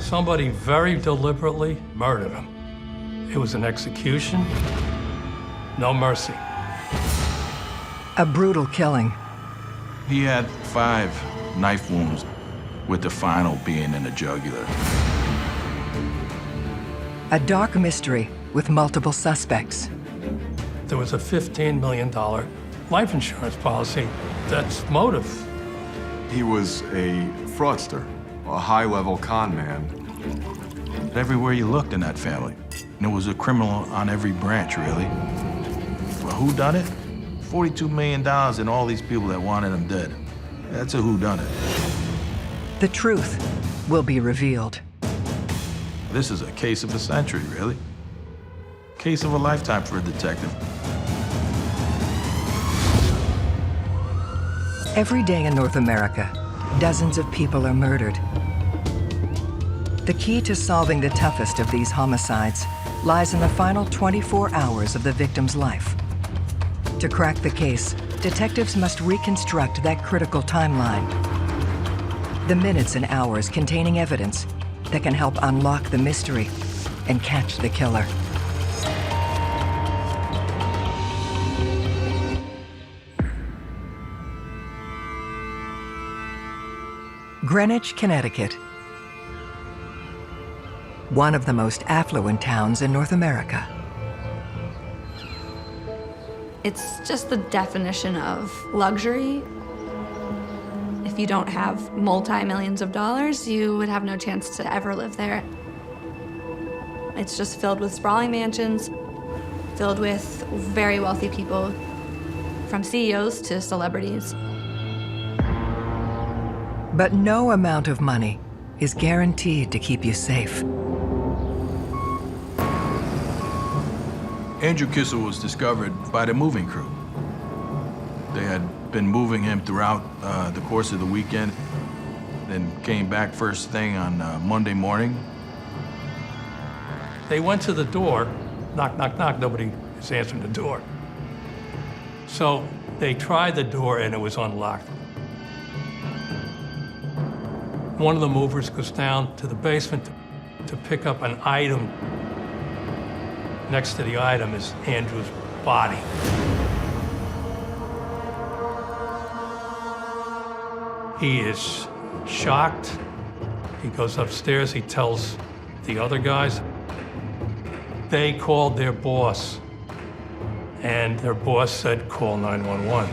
Somebody very deliberately murdered him. It was an execution, no mercy. A brutal killing. He had 5 knife wounds, with the final being in the jugular. A dark mystery with multiple suspects. There was a $15 million life insurance policy. That's motive. He was a fraudster, a high-level con man. Everywhere you looked in that family, there was a criminal on every branch, really. Well, who done it? $42 million and all these people that wanted him dead. That's a whodunit. The truth will be revealed. This is a case of a century, really. Case of a lifetime for a detective. Every day in North America, dozens of people are murdered. The key to solving the toughest of these homicides lies in the final 24 hours of the victim's life. To crack the case, detectives must reconstruct that critical timeline. The minutes and hours containing evidence that can help unlock the mystery and catch the killer. Greenwich, Connecticut. One of the most affluent towns in North America. It's just the definition of luxury. If you don't have multi-millions of dollars, you would have no chance to ever live there. It's just filled with sprawling mansions, filled with very wealthy people, from CEOs to celebrities. But no amount of money is guaranteed to keep you safe. Andrew Kissel was discovered by the moving crew. They had been moving him throughout the course of the weekend, then came back first thing on Monday morning. They went to the door, knock, knock, knock, nobody is answering the door. So they tried the door and it was unlocked. One of the movers goes down to the basement to pick up an item. Next to the item is Andrew's body. He is shocked. He goes upstairs, he tells the other guys. They called their boss, and their boss said, call 911.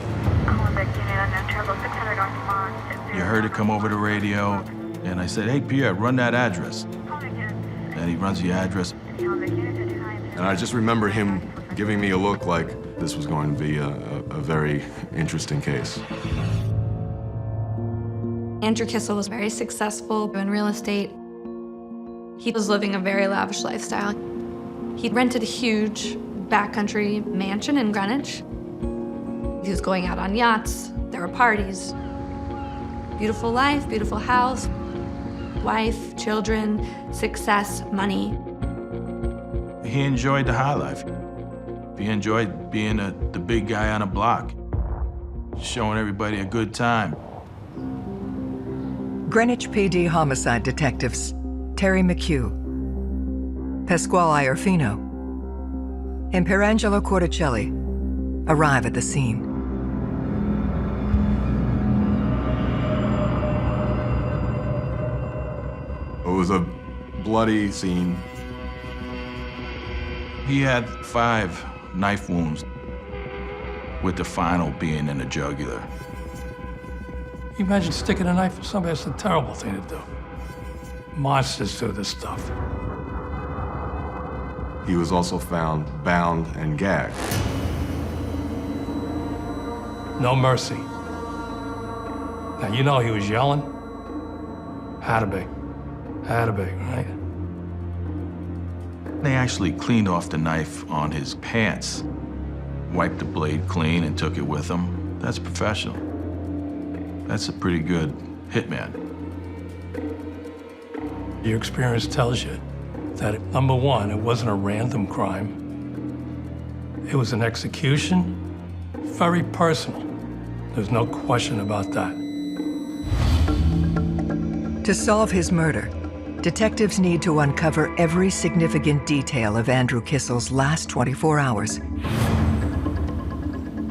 You heard it come over the radio, and I said, hey, Pierre, run that address. And he runs the address. And I just remember him giving me a look like this was going to be a very interesting case. Andrew Kissel was very successful in real estate. He was living a very lavish lifestyle. He rented a huge backcountry mansion in Greenwich. He was going out on yachts. There were parties. Beautiful life, beautiful house, wife, children, success, money. He enjoyed the high life. He enjoyed being the big guy on a block, showing everybody a good time. Greenwich PD homicide detectives Terry McHugh, Pasquale Iorfino, and Pierangelo Corticelli arrive at the scene. It was a bloody scene. He had 5 knife wounds, with the final being in the jugular. You imagine sticking a knife in somebody, that's a terrible thing to do. Monsters do this stuff. He was also found bound and gagged. No mercy. Now, you know he was yelling. Had to be, right? They actually cleaned off the knife on his pants, wiped the blade clean and took it with them. That's professional. That's a pretty good hitman. Your experience tells you that, number one, it wasn't a random crime. It was an execution, very personal. There's no question about that. To solve his murder, Detectives need to uncover every significant detail of Andrew Kissel's last 24 hours,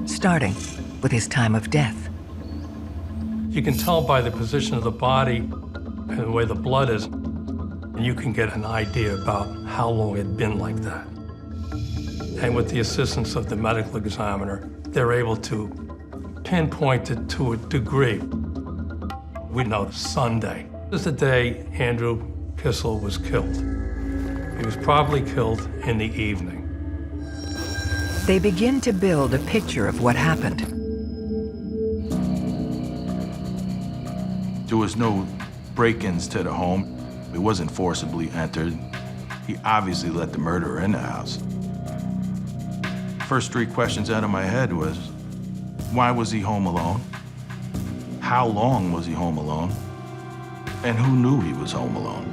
starting with his time of death. You can tell by the position of the body and the way the blood is, and you can get an idea about how long it had been like that. And with the assistance of the medical examiner, they're able to pinpoint it to a degree. We know Sunday is the day Andrew Kissel was killed. He was probably killed in the evening. They begin to build a picture of what happened. There was no break-ins to the home. It wasn't forcibly entered. He obviously let the murderer in the house. First three questions out of my head was, why was he home alone? How long was he home alone? And who knew he was home alone?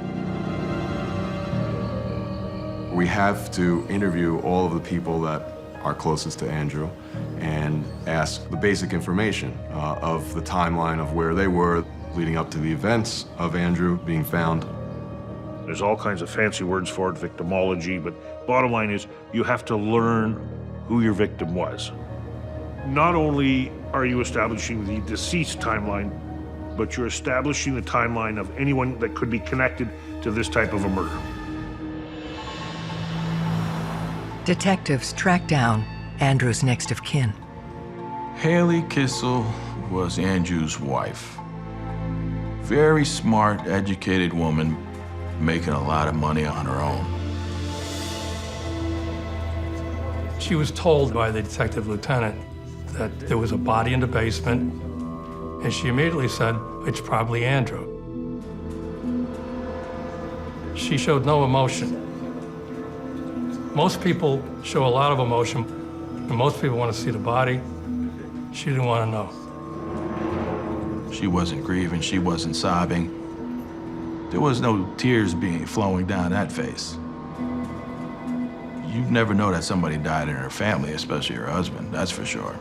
We have to interview all of the people that are closest to Andrew and ask the basic information of the timeline of where they were leading up to the events of Andrew being found. There's all kinds of fancy words for it, victimology, but bottom line is you have to learn who your victim was. Not only are you establishing the deceased timeline, but you're establishing the timeline of anyone that could be connected to this type of a murder. Detectives track down Andrew's next of kin. Haley Kissel was Andrew's wife. Very smart, educated woman, making a lot of money on her own. She was told by the detective lieutenant that there was a body in the basement, and she immediately said, it's probably Andrew. She showed no emotion. Most people show a lot of emotion, and most people want to see the body. She didn't want to know. She wasn't grieving, she wasn't sobbing. There was no tears flowing down that face. You never know that somebody died in her family, especially her husband, that's for sure.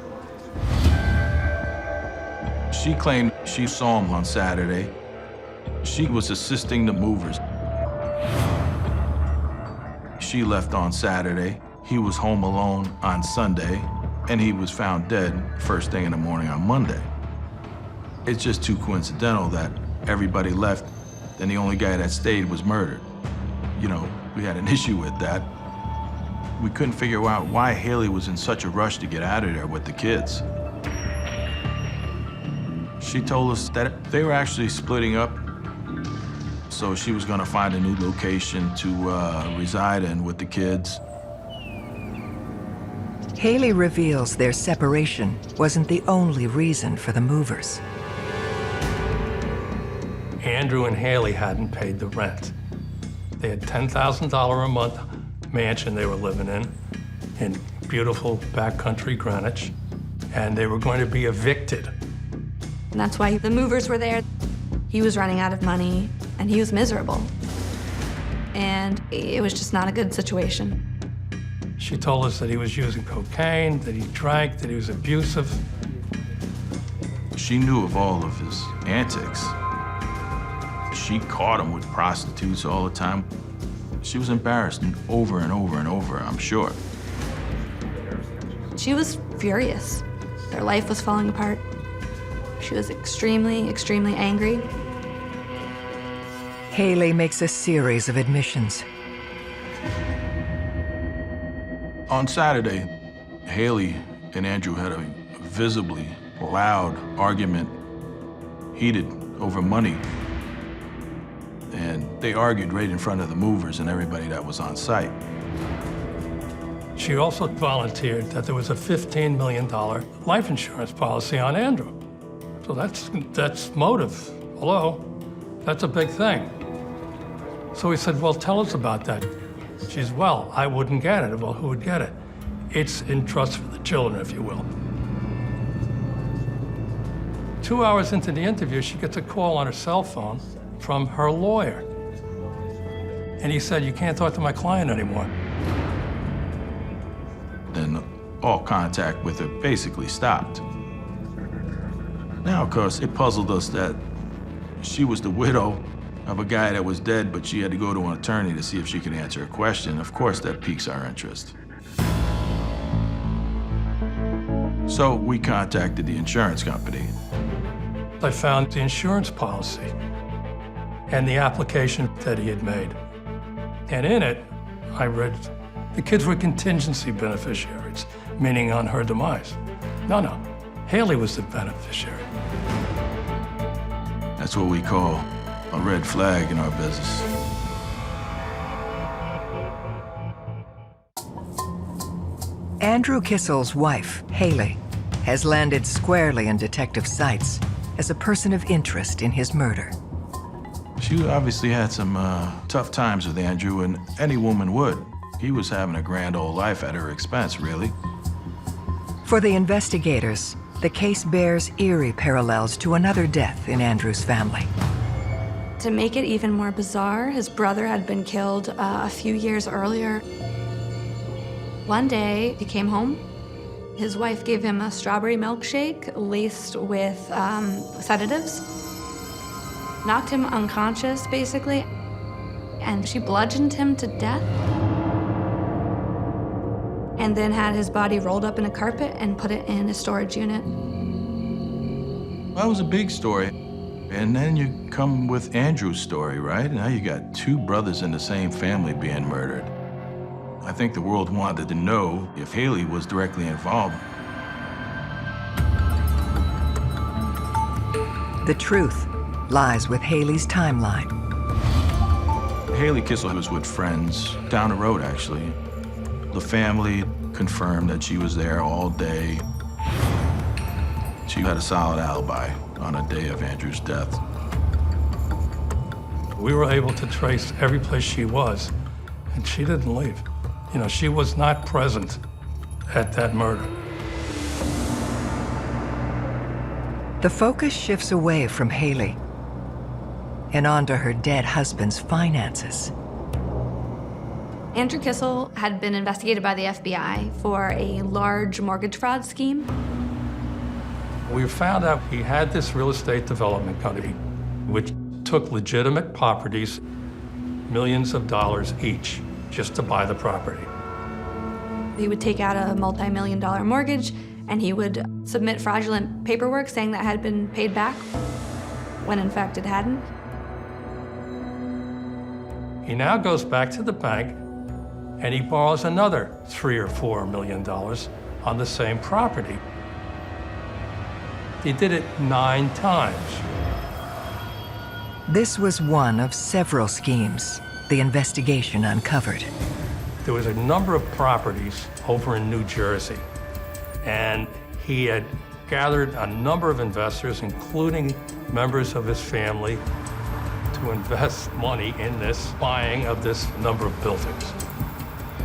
She claimed she saw him on Saturday. She was assisting the movers. She left on Saturday. He was home alone on Sunday, and he was found dead first thing in the morning on Monday. It's just too coincidental that everybody left, and the only guy that stayed was murdered. You know, we had an issue with that. We couldn't figure out why Haley was in such a rush to get out of there with the kids. She told us that they were actually splitting up, so she was gonna find a new location to reside in with the kids. Haley reveals their separation wasn't the only reason for the movers. Andrew and Haley hadn't paid the rent. They had $10,000 a month mansion they were living in beautiful backcountry Greenwich, and they were going to be evicted. And that's why the movers were there. He was running out of money, and he was miserable. And it was just not a good situation. She told us that he was using cocaine, that he drank, that he was abusive. She knew of all of his antics. She caught him with prostitutes all the time. She was embarrassed over and over and over, I'm sure. She was furious. Their life was falling apart. She was extremely, extremely angry. Haley makes a series of admissions. On Saturday, Haley and Andrew had a visibly loud argument, heated over money. And they argued right in front of the movers and everybody that was on site. She also volunteered that there was a $15 million life insurance policy on Andrew. So that's motive. Hello? That's a big thing. So we said, well, tell us about that. She says, well, I wouldn't get it. Well, who would get it? It's in trust for the children, if you will. 2 hours into the interview, she gets a call on her cell phone from her lawyer. And he said, you can't talk to my client anymore. Then all contact with her basically stopped. Now, of course, it puzzled us that she was the widow of a guy that was dead, but she had to go to an attorney to see if she could answer a question. Of course, that piques our interest. So we contacted the insurance company. I found the insurance policy and the application that he had made. And in it, I read the kids were contingency beneficiaries, meaning on her demise. No, Haley was the beneficiary. That's what we call a red flag in our business. Andrew Kissel's wife, Haley, has landed squarely in detective sights as a person of interest in his murder. She obviously had some tough times with Andrew, and any woman would. He was having a grand old life at her expense, really. For the investigators, the case bears eerie parallels to another death in Andrew's family. To make it even more bizarre, his brother had been killed a few years earlier. One day, he came home. His wife gave him a strawberry milkshake laced with sedatives, knocked him unconscious, basically, and she bludgeoned him to death, and then had his body rolled up in a carpet and put it in a storage unit. That was a big story. And then you come with Andrew's story, right? Now you got two brothers in the same family being murdered. I think the world wanted to know if Haley was directly involved. The truth lies with Haley's timeline. Haley Kissel was with friends down the road, actually. The family confirmed that she was there all day. She had a solid alibi on the day of Andrew's death. We were able to trace every place she was, and she didn't leave. You know, she was not present at that murder. The focus shifts away from Haley and onto her dead husband's finances. Andrew Kissel had been investigated by the FBI for a large mortgage fraud scheme. We found out he had this real estate development company, which took legitimate properties, millions of dollars each, just to buy the property. He would take out a multi-million-dollar mortgage, and he would submit fraudulent paperwork saying that had been paid back, when in fact it hadn't. He now goes back to the bank, and he borrows another $3 or $4 million on the same property. He did it 9 times. This was one of several schemes the investigation uncovered. There was a number of properties over in New Jersey, and he had gathered a number of investors, including members of his family, to invest money in this buying of this number of buildings.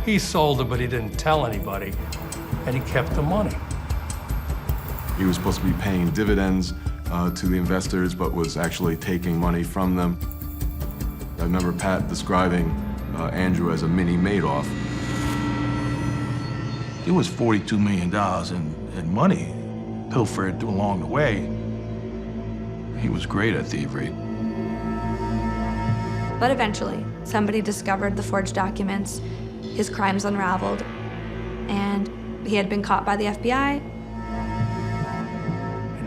He sold it, but he didn't tell anybody, and he kept the money. He was supposed to be paying dividends to the investors, but was actually taking money from them. I remember Pat describing Andrew as a mini Madoff. It was $42 million in money pilfered along the way. He was great at thievery. But eventually, somebody discovered the forged documents, his crimes unraveled, and he had been caught by the FBI.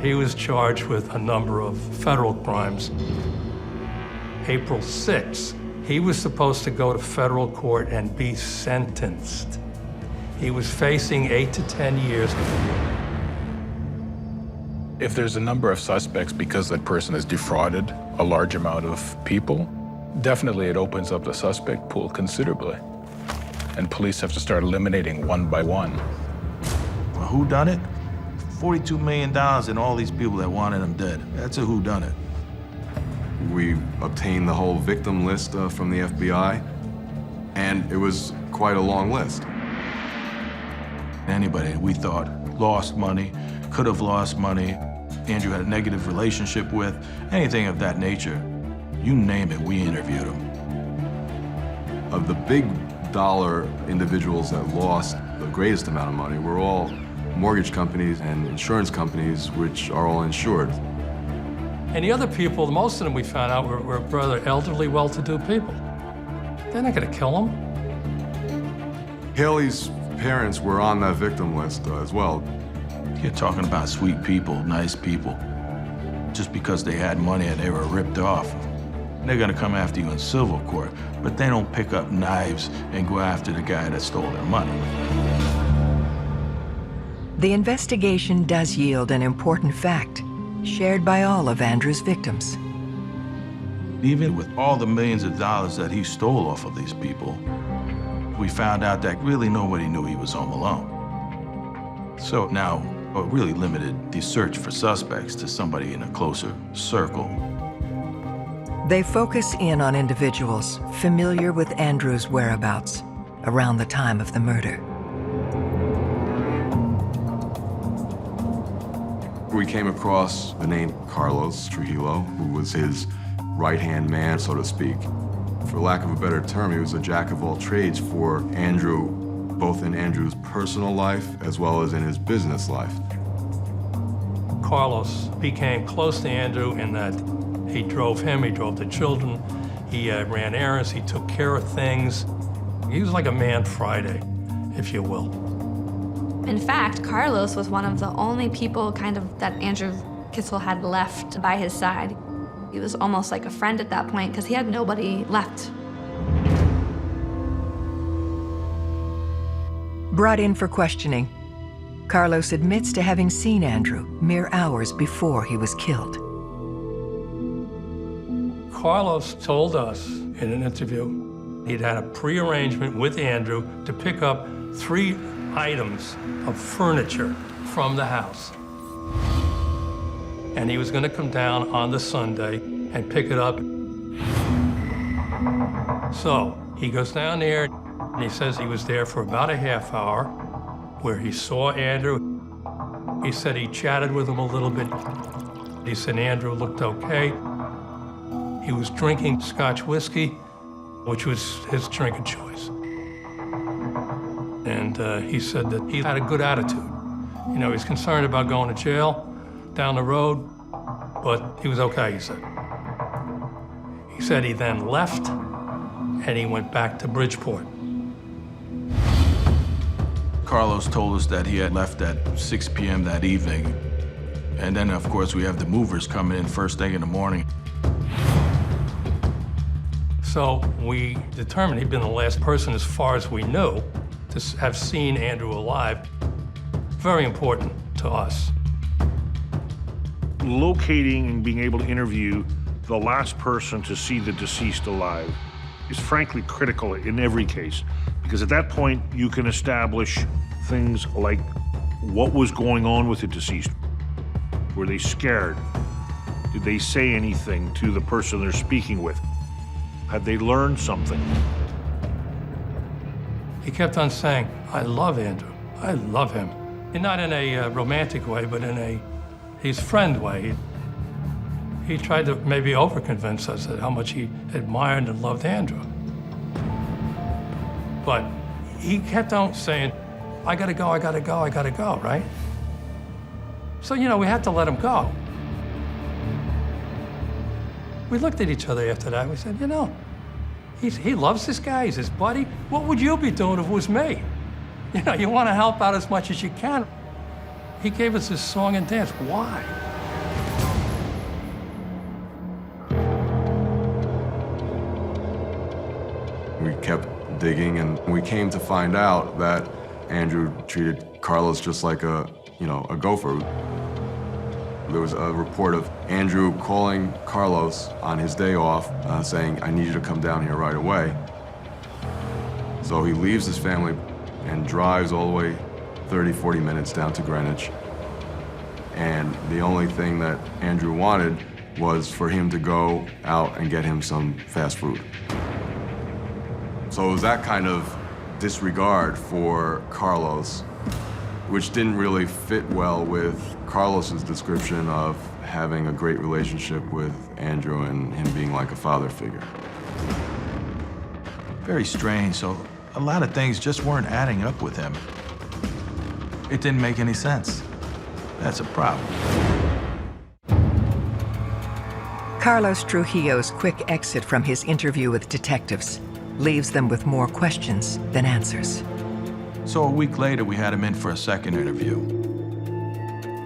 He was charged with a number of federal crimes. April 6th, he was supposed to go to federal court and be sentenced. He was facing 8 to 10 years. If there's a number of suspects because that person has defrauded a large amount of people, definitely it opens up the suspect pool considerably. And police have to start eliminating one by one. Well, who done it? $42 million and all these people that wanted him dead. That's a whodunit. We obtained the whole victim list from the FBI, and it was quite a long list. Anybody we thought lost money, could have lost money, Andrew had a negative relationship with, anything of that nature, you name it, we interviewed him. Of the big dollar individuals that lost the greatest amount of money were all mortgage companies and insurance companies, which are all insured. And the other people, most of them we found out were rather elderly, well-to-do people. They're not gonna kill him. Haley's parents were on that victim list as well. You're talking about sweet people, nice people. Just because they had money and they were ripped off, they're gonna come after you in civil court, but they don't pick up knives and go after the guy that stole their money. The investigation does yield an important fact, shared by all of Andrew's victims. Even with all the millions of dollars that he stole off of these people, we found out that really nobody knew he was home alone. So now, it really limited the search for suspects to somebody in a closer circle. They focus in on individuals familiar with Andrew's whereabouts around the time of the murder. We came across the name Carlos Trujillo, who was his right-hand man, so to speak. For lack of a better term, he was a jack of all trades for Andrew, both in Andrew's personal life as well as in his business life. Carlos became close to Andrew in that he drove him, he drove the children, he ran errands, he took care of things. He was like a man Friday, if you will. In fact, Carlos was one of the only people that Andrew Kissel had left by his side. He was almost like a friend at that point because he had nobody left. Brought in for questioning, Carlos admits to having seen Andrew mere hours before he was killed. Carlos told us in an interview he'd had a pre-arrangement with Andrew to pick up 3 items of furniture from the house. And he was going to come down on the Sunday and pick it up. So he goes down there and he says he was there for about a half hour where he saw Andrew. He said he chatted with him a little bit. He said Andrew looked okay. He was drinking Scotch whiskey, which was his drink of choice. And he said that he had a good attitude. You know, he's concerned about going to jail down the road, but he was okay, he said. He said he then left and he went back to Bridgeport. Carlos told us that he had left at 6 p.m. that evening. And then, of course, we have the movers coming in first thing in the morning. So we determined he'd been the last person, as far as we knew, to have seen Andrew alive. Very important to us. Locating and being able to interview the last person to see the deceased alive is frankly critical in every case, because at that point you can establish things like what was going on with the deceased. Were they scared? Did they say anything to the person they're speaking with? Had they learned something? He kept on saying, I love Andrew, I love him. And not in a romantic way, but in a his friend way. He tried to maybe overconvince us that how much he admired and loved Andrew. But he kept on saying, I gotta go, I gotta go, I gotta go, right? So, you know, we had to let him go. We looked at each other after that. We said, you know, he loves this guy. He's his buddy. What would you be doing if it was me? You know, you want to help out as much as you can. He gave us his song and dance. Why? We kept digging, and we came to find out that Andrew treated Carlos just like a gopher. There was a report of Andrew calling Carlos on his day off, saying, I need you to come down here right away. So he leaves his family and drives all the way 30, 40 minutes down to Greenwich. And the only thing that Andrew wanted was for him to go out and get him some fast food. So it was that kind of disregard for Carlos, which didn't really fit well with Carlos's description of having a great relationship with Andrew and him being like a father figure. Very strange, so a lot of things just weren't adding up with him. It didn't make any sense. That's a problem. Carlos Trujillo's quick exit from his interview with detectives leaves them with more questions than answers. So a week later, we had him in for a second interview.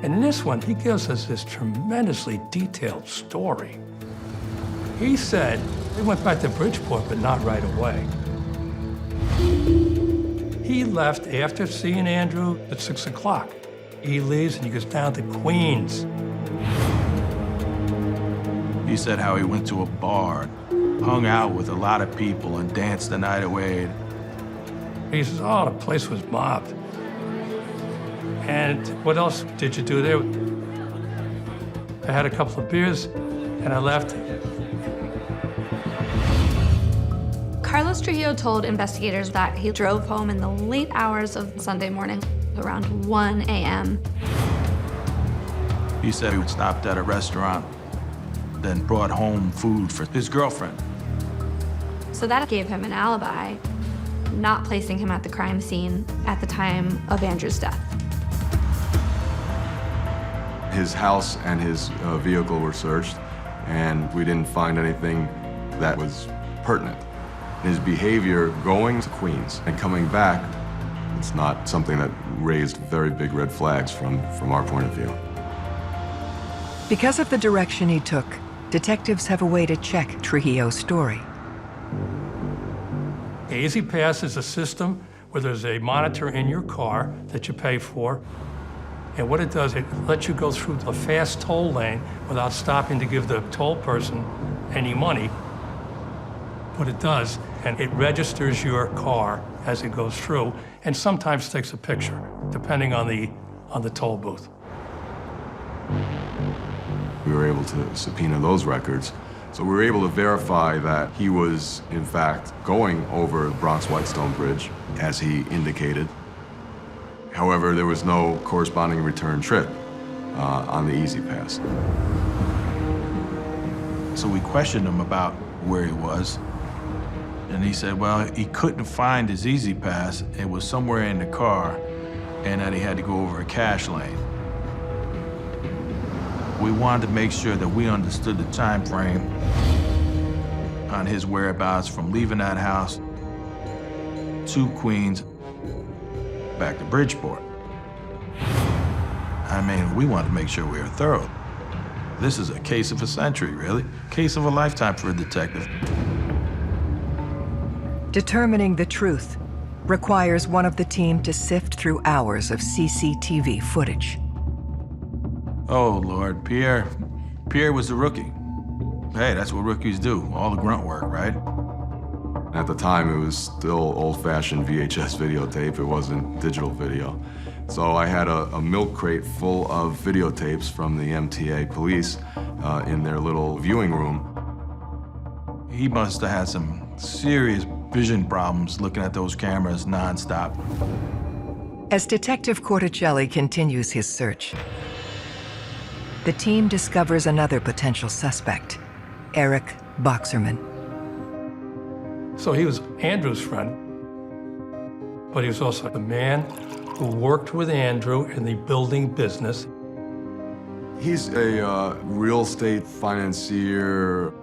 And in this one, he gives us this tremendously detailed story. He said he went back to Bridgeport, but not right away. He left after seeing Andrew at 6 o'clock. He leaves and he goes down to Queens. He said how he went to a bar, hung out with a lot of people, and danced the night away. He says, oh, the place was mobbed. And what else did you do there? I had a couple of beers and I left. Carlos Trujillo told investigators that he drove home in the late hours of Sunday morning, around 1 a.m. He said he stopped at a restaurant, then brought home food for his girlfriend. So that gave him an alibi, not placing him at the crime scene at the time of Andrew's death. His house and his vehicle were searched, and we didn't find anything that was pertinent. His behavior going to Queens and coming back, it's not something that raised very big red flags from our point of view. Because of the direction he took, detectives have a way to check Trujillo's story. Easy Pass is a system where there's a monitor in your car that you pay for. And what it does, it lets you go through the fast toll lane without stopping to give the toll person any money. What it does, and it registers your car as it goes through, and sometimes takes a picture, depending on the toll booth. We were able to subpoena those records. So we were able to verify that he was, in fact, going over the Bronx-Whitestone Bridge, as he indicated. However, there was no corresponding return trip on the Easy Pass. So we questioned him about where he was, and he said, well, he couldn't find his Easy Pass. It was somewhere in the car, and that he had to go over a cash lane. We wanted to make sure that we understood the time frame on his whereabouts from leaving that house to Queens, back to Bridgeport. I mean, we wanted to make sure we were thorough. This is a case of a century, really. Case of a lifetime for a detective. Determining the truth requires one of the team to sift through hours of CCTV footage. Oh, Lord, Pierre was a rookie. Hey, that's what rookies do, all the grunt work, right? At the time, it was still old-fashioned VHS videotape. It wasn't digital video. So I had a milk crate full of videotapes from the MTA police in their little viewing room. He must have had some serious vision problems looking at those cameras nonstop. As Detective Corticelli continues his search, the team discovers another potential suspect, Eric Boxerman. So he was Andrew's friend, but he was also the man who worked with Andrew in the building business. He's a real estate financier.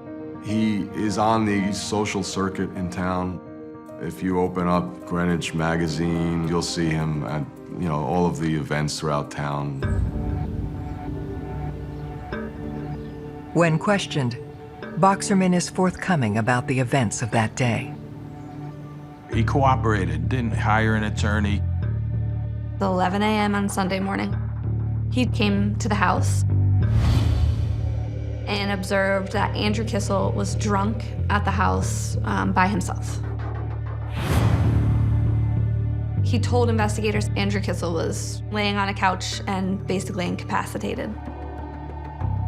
He is on the social circuit in town. If you open up Greenwich magazine, you'll see him at, all of the events throughout town. When questioned, Boxerman is forthcoming about the events of that day. He cooperated, didn't hire an attorney. At 11 a.m. on Sunday morning, he came to the house and observed that Andrew Kissel was drunk at the house by himself. He told investigators Andrew Kissel was laying on a couch and basically incapacitated,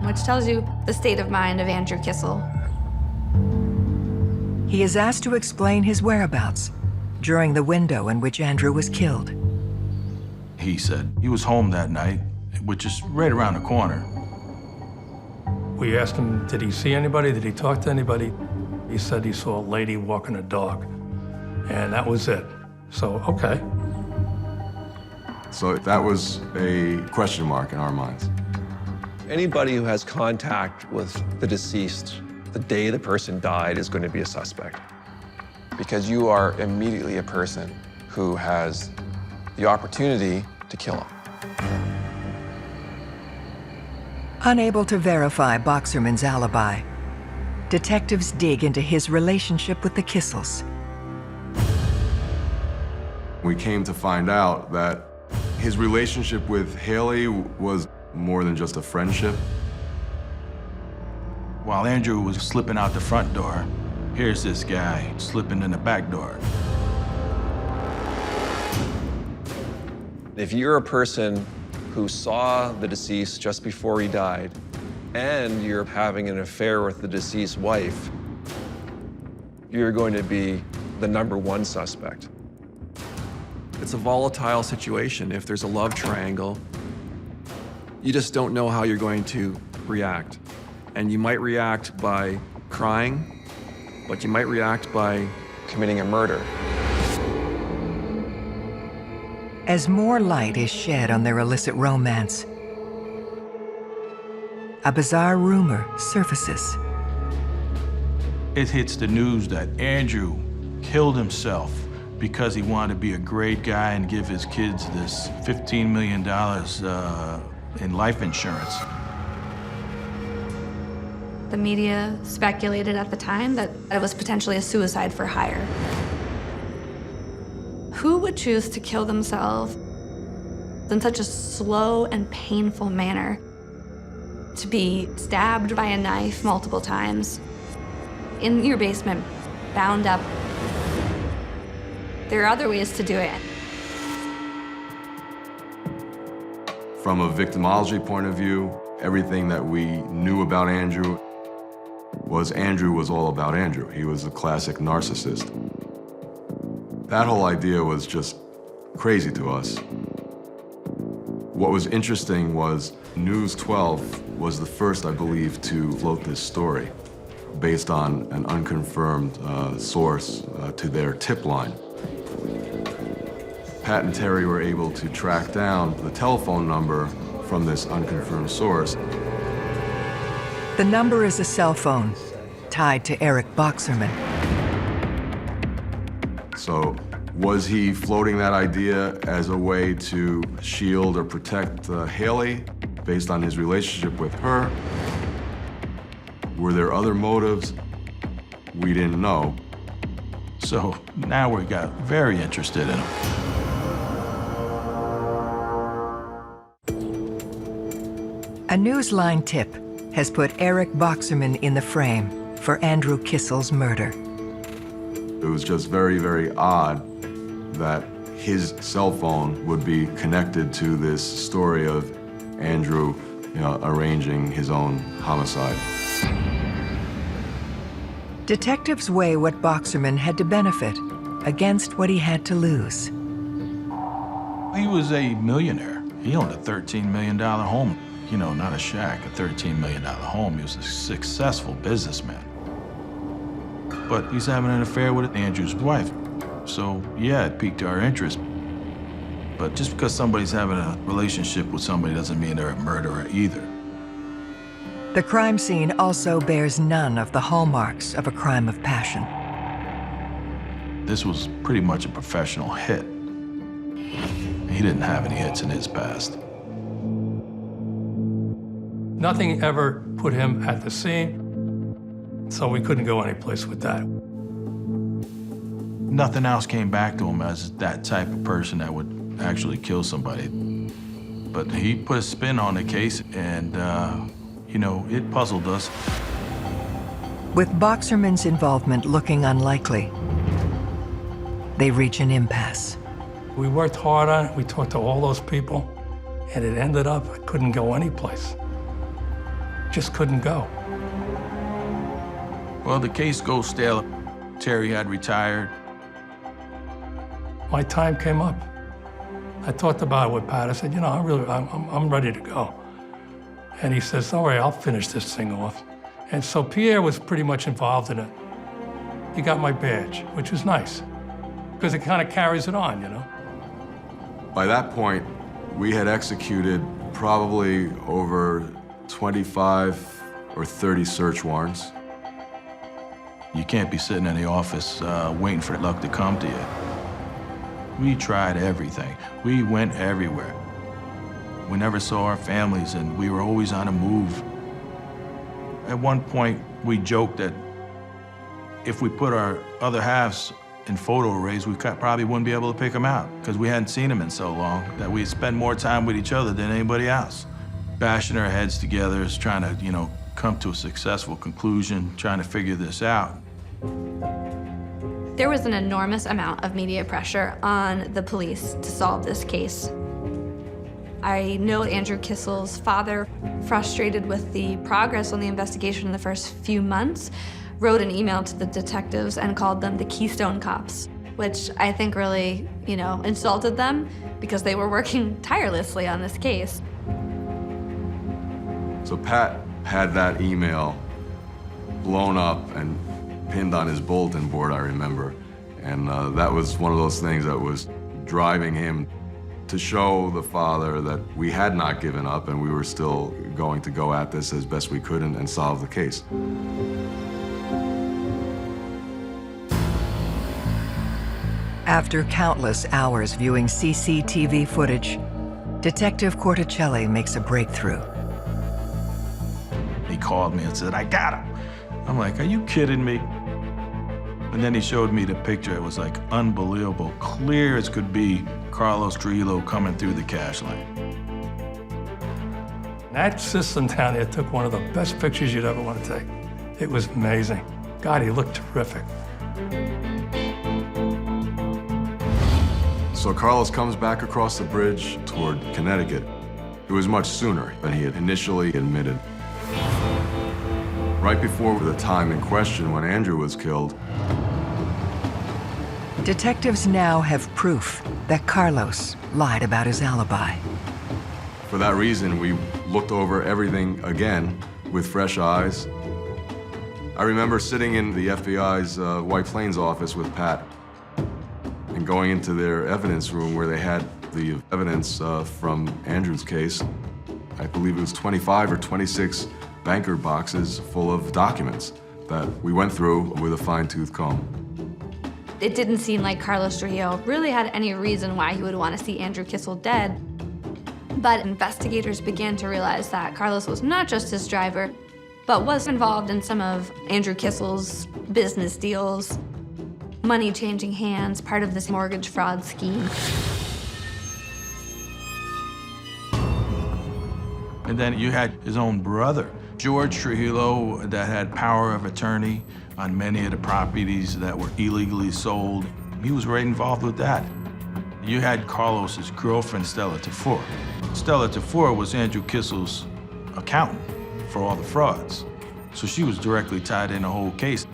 which tells you the state of mind of Andrew Kissel. He is asked to explain his whereabouts during the window in which Andrew was killed. He said he was home that night, which is right around the corner. We asked him, did he see anybody? Did he talk to anybody? He said he saw a lady walking a dog, and that was it. So, okay. So that was a question mark in our minds. Anybody who has contact with the deceased the day the person died is going to be a suspect. Because you are immediately a person who has the opportunity to kill him. Unable to verify Boxerman's alibi, detectives dig into his relationship with the Kissels. We came to find out that his relationship with Haley was more than just a friendship. While Andrew was slipping out the front door, here's this guy slipping in the back door. If you're a person who saw the deceased just before he died, and you're having an affair with the deceased's wife, you're going to be the #1 suspect. It's a volatile situation. If there's a love triangle, you just don't know how you're going to react. And you might react by crying, but you might react by committing a murder. As more light is shed on their illicit romance, a bizarre rumor surfaces. It hits the news that Andrew killed himself because he wanted to be a great guy and give his kids this $15 million in life insurance. The media speculated at the time that it was potentially a suicide for hire. Who would choose to kill themselves in such a slow and painful manner? To be stabbed by a knife multiple times, in your basement, bound up. There are other ways to do it. From a victimology point of view, everything that we knew about Andrew was all about Andrew. He was a classic narcissist. That whole idea was just crazy to us. What was interesting was News 12 was the first, I believe, to float this story based on an unconfirmed source to their tip line. Pat and Terry were able to track down the telephone number from this unconfirmed source. The number is a cell phone tied to Eric Boxerman. So was he floating that idea as a way to shield or protect Haley based on his relationship with her? Were there other motives? We didn't know. So now we got very interested in him. A Newsline tip has put Eric Boxerman in the frame for Andrew Kissel's murder. It was just very, very odd that his cell phone would be connected to this story of Andrew, arranging his own homicide. Detectives weigh what Boxerman had to benefit against what he had to lose. He was a millionaire. He owned a $13 million home. Not a shack, a $13 million home. He was a successful businessman. But he's having an affair with Andrew's wife. So, yeah, it piqued our interest. But just because somebody's having a relationship with somebody doesn't mean they're a murderer either. The crime scene also bears none of the hallmarks of a crime of passion. This was pretty much a professional hit. He didn't have any hits in his past. Nothing ever put him at the scene, so we couldn't go anyplace with that. Nothing else came back to him as that type of person that would actually kill somebody. But he put a spin on the case, and, it puzzled us. With Boxerman's involvement looking unlikely, they reach an impasse. We worked hard on it, we talked to all those people, and it ended up, I couldn't go anyplace. Just couldn't go. Well, the case goes stale. Terry had retired. My time came up. I talked about it with Pat. I said, I'm ready to go. And he says, all right, I'll finish this thing off. And so Pierre was pretty much involved in it. He got my badge, which was nice, because it kind of carries it on, By that point, we had executed probably over 25 or 30 search warrants. You can't be sitting in the office waiting for luck to come to you. We tried everything. We went everywhere. We never saw our families, and we were always on the move. At one point, we joked that if we put our other halves in photo arrays, we probably wouldn't be able to pick them out because we hadn't seen them in so long that we'd spend more time with each other than anybody else. Bashing our heads together, is trying to, come to a successful conclusion, trying to figure this out. There was an enormous amount of media pressure on the police to solve this case. I know Andrew Kissel's father, frustrated with the progress on the investigation in the first few months, wrote an email to the detectives and called them the Keystone Cops, which I think really, insulted them because they were working tirelessly on this case. So Pat had that email blown up and pinned on his bulletin board, I remember. And that was one of those things that was driving him to show the father that we had not given up and we were still going to go at this as best we could and solve the case. After countless hours viewing CCTV footage, Detective Corticelli makes a breakthrough. He called me and said, "I got him." I'm like, "Are you kidding me?" And then he showed me the picture. It was like unbelievable, clear as could be, Carlos Trujillo coming through the cash line. That system down there took one of the best pictures you'd ever want to take. It was amazing. God, he looked terrific. So Carlos comes back across the bridge toward Connecticut. It was much sooner than he had initially admitted. Right before the time in question when Andrew was killed, Detectives now have proof that Carlos lied about his alibi. for that reason, we looked over everything again with fresh eyes. I remember sitting in the FBI's White Plains office with Pat and going into their evidence room where they had the evidence from Andrew's case. I believe it was 25 or 26 banker boxes full of documents that we went through with a fine-tooth comb. It didn't seem like Carlos Trujillo really had any reason why he would want to see Andrew Kissel dead. But investigators began to realize that Carlos was not just his driver, but was involved in some of Andrew Kissel's business deals, money changing hands, part of this mortgage fraud scheme. And then you had his own brother, George Trujillo, that had power of attorney on many of the properties that were illegally sold. He was right involved with that. You had Carlos's girlfriend, Stella Tafur. Stella Tafur was Andrew Kissel's accountant for all the frauds. So she was directly tied in the whole case.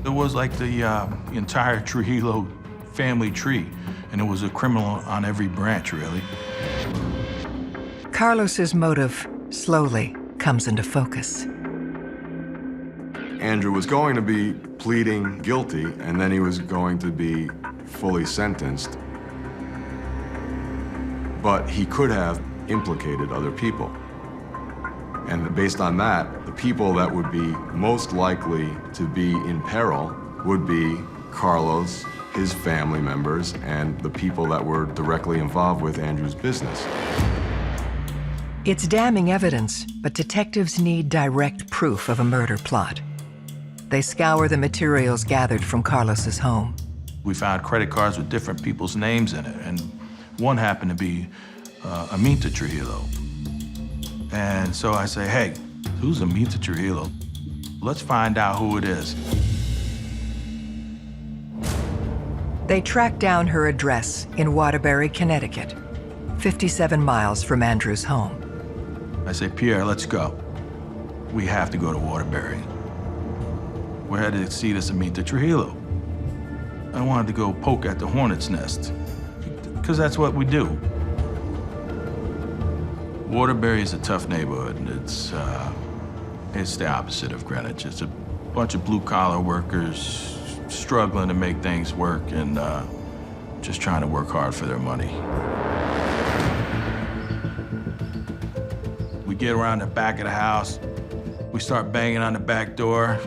It was like the entire Trujillo family tree, and it was a criminal on every branch, really. Carlos's motive slowly comes into focus. Andrew was going to be pleading guilty, and then he was going to be fully sentenced. But he could have implicated other people. And based on that, the people that would be most likely to be in peril would be Carlos, his family members, and the people that were directly involved with Andrew's business. It's damning evidence, but detectives need direct proof of a murder plot. They scour the materials gathered from Carlos's home. We found credit cards with different people's names in it, and one happened to be Amita Trujillo. And so I say, hey, who's Amita Trujillo? Let's find out who it is. They track down her address in Waterbury, Connecticut, 57 miles from Andrew's home. I say, Pierre, let's go. We have to go to Waterbury. We're headed to see this Amita Trujillo. I wanted to go poke at the hornet's nest, because that's what we do. Waterbury is a tough neighborhood, and it's the opposite of Greenwich. It's a bunch of blue-collar workers struggling to make things work and just trying to work hard for their money. We get around the back of the house. We start banging on the back door.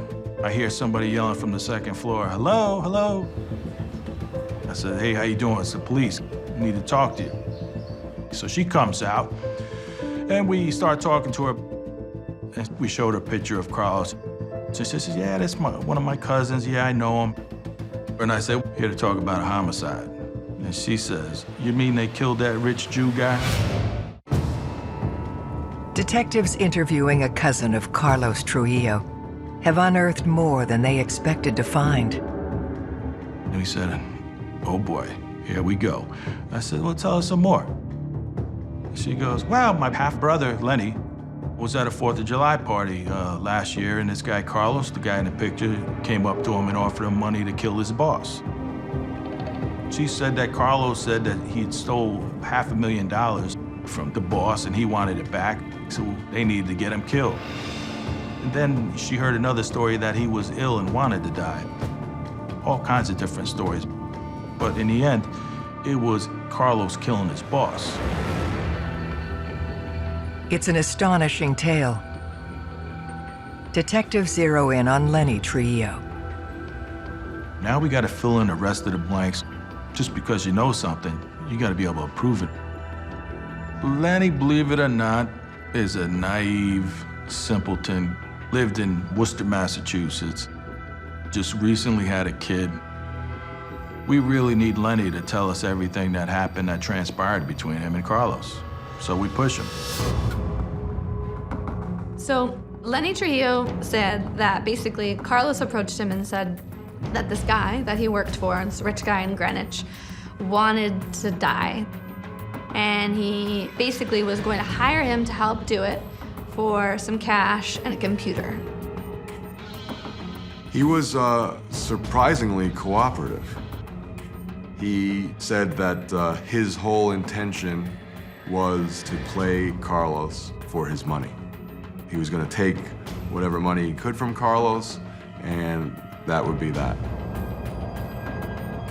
I hear somebody yelling from the second floor, "Hello, hello." I said, "Hey, how you doing? It's the police. I need to talk to you." So she comes out, and we start talking to her. And we showed her a picture of Carlos. So she says, "Yeah, that's one of my cousins. Yeah, I know him." And I said, "Here to talk about a homicide." And she says, "You mean they killed that rich Jew guy?" Detectives interviewing a cousin of Carlos Trujillo have unearthed more than they expected to find. And we said, "Oh boy, here we go." I said, "Well, tell us some more." She goes, "Well, my half-brother, Lenny, was at a 4th of July party last year, and this guy, Carlos, the guy in the picture, came up to him and offered him money to kill his boss." She said that Carlos said that he'd stole $500,000 from the boss and he wanted it back, so they needed to get him killed. And then she heard another story that he was ill and wanted to die. All kinds of different stories. But in the end, it was Carlos killing his boss. It's an astonishing tale. Detectives zero in on Lenny Trujillo. Now we gotta fill in the rest of the blanks. Just because you know something, you gotta be able to prove it. Lenny, believe it or not, is a naive simpleton. Lived in Worcester, Massachusetts. Just recently had a kid. We really need Lenny to tell us everything that happened, that transpired between him and Carlos. So we push him. So Lenny Trujillo said that basically Carlos approached him and said that this guy that he worked for, this rich guy in Greenwich, wanted to die. And he basically was going to hire him to help do it for some cash and a computer. He was surprisingly cooperative. He said that his whole intention was to play Carlos for his money. He was going to take whatever money he could from Carlos, and that would be that.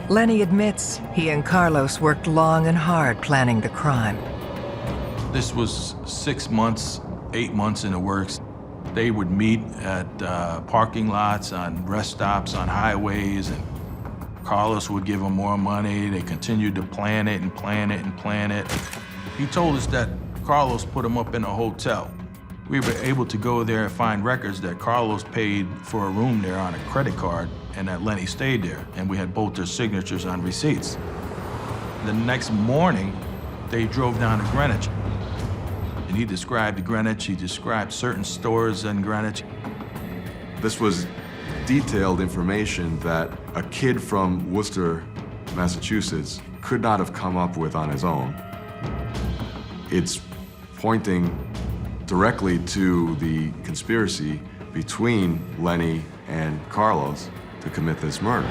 Lenny admits he and Carlos worked long and hard planning the crime. This was 6 months, 8 months in the works. They would meet at parking lots, on rest stops, on highways, and Carlos would give them more money. They continued to plan it and plan it and plan it. He told us that Carlos put him up in a hotel. We were able to go there and find records that Carlos paid for a room there on a credit card and that Lenny stayed there, and we had both their signatures on receipts. The next morning, they drove down to Greenwich. And he described Greenwich, he described certain stores in Greenwich. This was detailed information that a kid from Worcester, Massachusetts could not have come up with on his own. It's pointing directly to the conspiracy between Lenny and Carlos to commit this murder.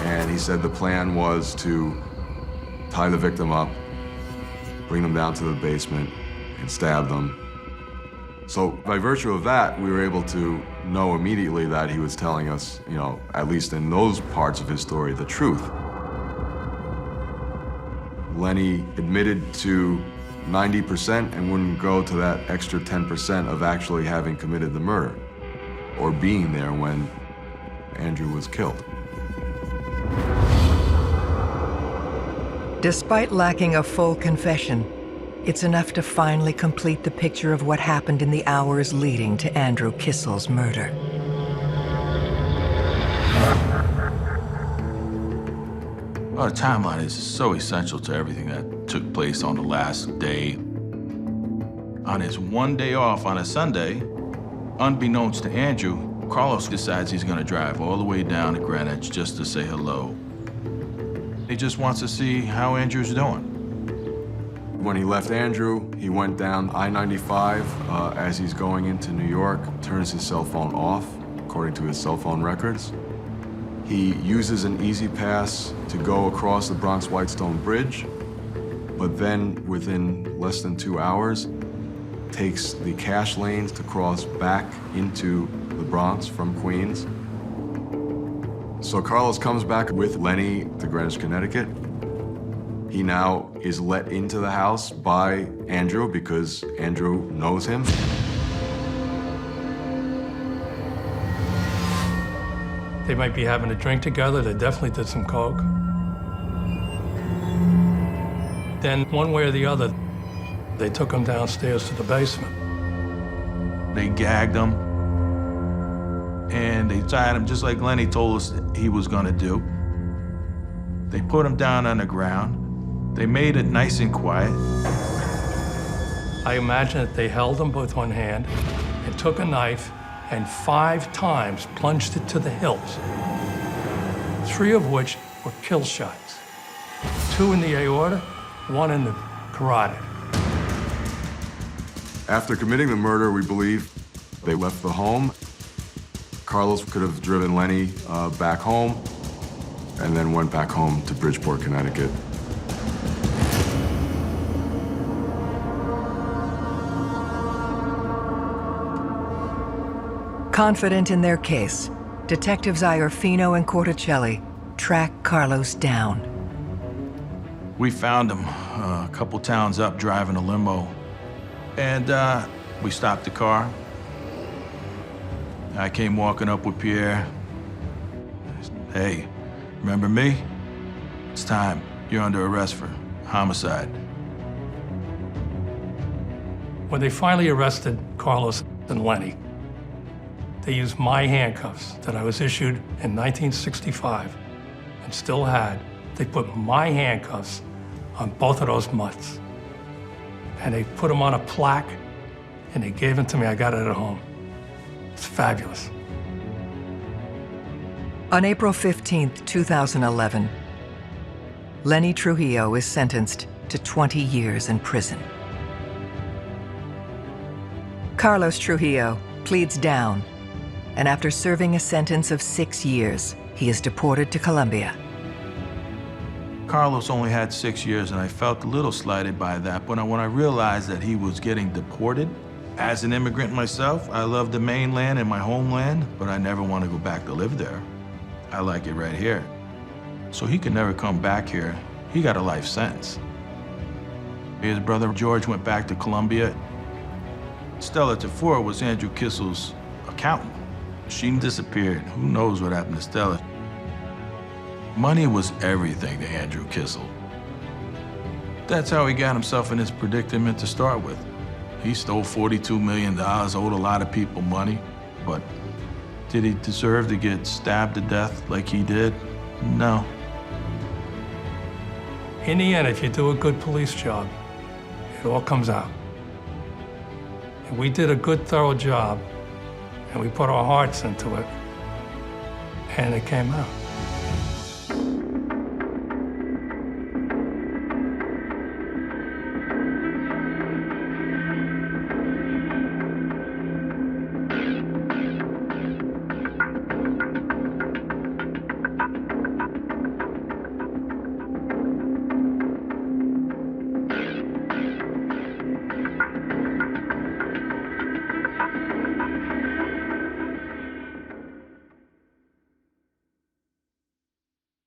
And he said the plan was to tie the victim up, bring them down to the basement, and stab them. So by virtue of that, we were able to know immediately that he was telling us, you know, at least in those parts of his story, the truth. Lenny admitted to 90% and wouldn't go to that extra 10% of actually having committed the murder or being there when Andrew was killed. Despite lacking a full confession, it's enough to finally complete the picture of what happened in the hours leading to Andrew Kissel's murder. Our timeline is so essential to everything that took place on the last day. On his one day off on a Sunday, unbeknownst to Andrew, Carlos decides he's gonna drive all the way down to Greenwich just to say hello. He just wants to see how Andrew's doing. When he left Andrew, he went down I-95 as he's going into New York, turns his cell phone off, according to his cell phone records. He uses an easy pass to go across the Bronx-Whitestone Bridge, but then within less than 2 hours, takes the cash lanes to cross back into the Bronx from Queens. So Carlos comes back with Lenny to Greenwich, Connecticut. He now is let into the house by Andrew because Andrew knows him. They might be having a drink together. They definitely did some coke. Then, one way or the other, they took him downstairs to the basement. They gagged him, and they tied him just like Lenny told us he was gonna do. They put him down on the ground. They made it nice and quiet. I imagine that they held him with one hand and took a knife and 5 times plunged it to the hilt, 3 of which were kill shots. 2 in the aorta, 1 in the carotid. After committing the murder, we believe they left the home. Carlos could have driven Lenny back home and then went back home to Bridgeport, Connecticut. Confident in their case, Detectives Iorfino and Corticelli track Carlos down. We found him a couple towns up driving a limo. And we stopped the car. I came walking up with Pierre. Hey, remember me? It's time. You're under arrest for homicide. When they finally arrested Carlos and Lenny, they used my handcuffs that I was issued in 1965 and still had. They put my handcuffs on both of those mutts. And they put them on a plaque, and they gave them to me. I got it at home. It's fabulous. On April 15th, 2011, Lenny Trujillo is sentenced to 20 years in prison. Carlos Trujillo pleads down, and after serving a sentence of 6 years, he is deported to Colombia. Carlos only had 6 years, and I felt a little slighted by that. But when I realized that he was getting deported, as an immigrant myself, I love the mainland and my homeland, but I never want to go back to live there. I like it right here. So he could never come back here. He got a life sentence. His brother George went back to Colombia. Stella Tafur was Andrew Kissel's accountant. She disappeared. Who knows what happened to Stella? Money was everything to Andrew Kissel. That's how he got himself in this predicament to start with. He stole $42 million, owed a lot of people money, but did he deserve to get stabbed to death like he did? No. In the end, if you do a good police job, it all comes out. And we did a good, thorough job, and we put our hearts into it, and it came out.